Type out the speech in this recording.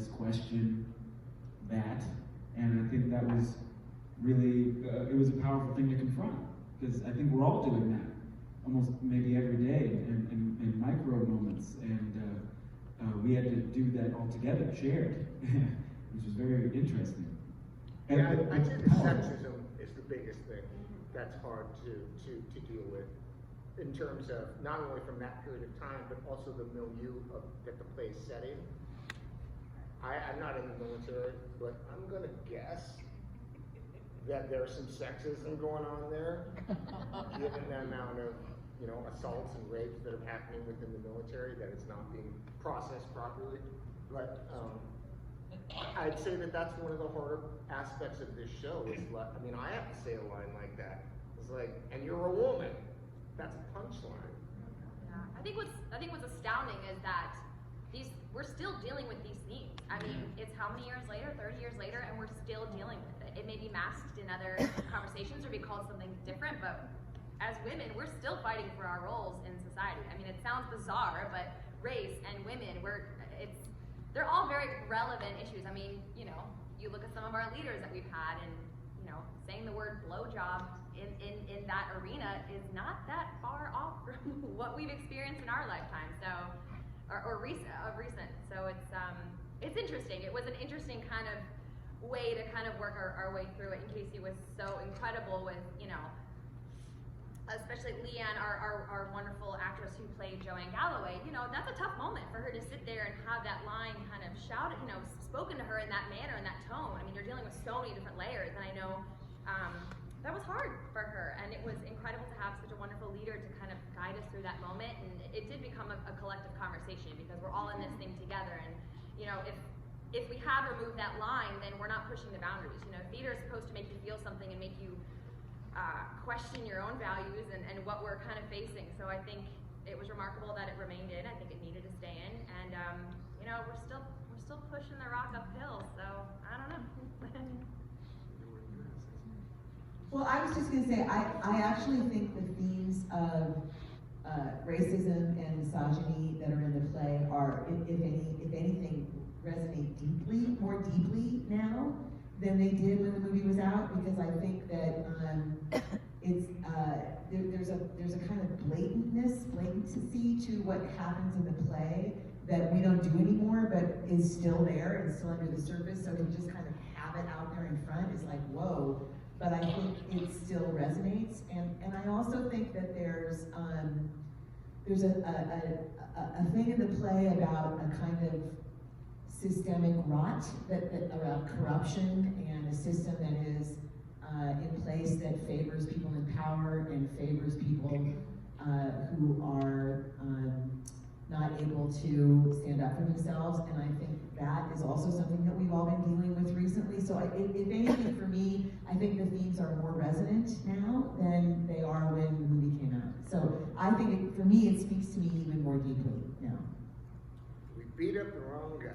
us question that, and I think that was really, it was a powerful thing to confront, because I think we're all doing that, almost maybe every day in micro moments, and we had to do that all together, shared, which was very interesting. Yeah, I'd say the sexism is the biggest thing that's hard to deal with, in terms of not only from that period of time, but also the milieu that the play is set in. I'm not in the military, but I'm gonna guess that there's some sexism going on there, given the amount of assaults and rapes that are happening within the military, that it's not being processed properly. But I'd say that that's one of the harder aspects of this show. Is like, I mean, I have to say a line like that. It's like, and you're a woman. That's a punchline. Yeah, I think what's astounding is that we're still dealing with these themes. I mean, it's how many years later, 30 years later, and we're still dealing with it. It may be masked in other conversations or be called something different, but as women, we're still fighting for our roles in society. I mean, it sounds bizarre, but race and women, they're all very relevant issues. I mean, you look at some of our leaders that we've had, and saying the word blowjob in that arena is not that far off from what we've experienced in our lifetime. So, or recent. So it's interesting. It was an interesting kind of way to kind of work our way through it. And Casey was so incredible with especially Leanne, our wonderful actress who played Joanne Galloway. That's a tough moment for her to sit there and have that line kind of shouted, spoken to her in that manner, in that tone. I mean, you're dealing with so many different layers, and I know that was hard for her, and it was incredible to have such a wonderful leader to kind of guide us through that moment. And it did become a collective conversation, because we're all in this thing together. And if we have removed that line, then we're not pushing the boundaries. Theater is supposed to make you feel something and make you question your own values and what we're kind of facing. So I think it was remarkable that it remained in. I think it needed to stay in, and we're still pushing the rock uphill. So I don't know. Well, I was just going to say, I actually think the themes of racism and misogyny that are in the play are, if anything, resonate more deeply now than they did when the movie was out, because I think that there's a kind of blatantcy to what happens in the play that we don't do anymore, but is still there and still under the surface. So to just kind of have it out there in front is like, whoa. But I think it still resonates, and I also think that there's a thing in the play about a kind of systemic rot that around corruption, and a system that is in place that favors people in power and favors people who are not able to stand up for themselves. And I think that is also something that we've all been dealing with recently. So if anything, for me, I think the themes are more resonant now than they are when the movie came out. So I think, for me, it speaks to me even more deeply now. We beat up the wrong guy.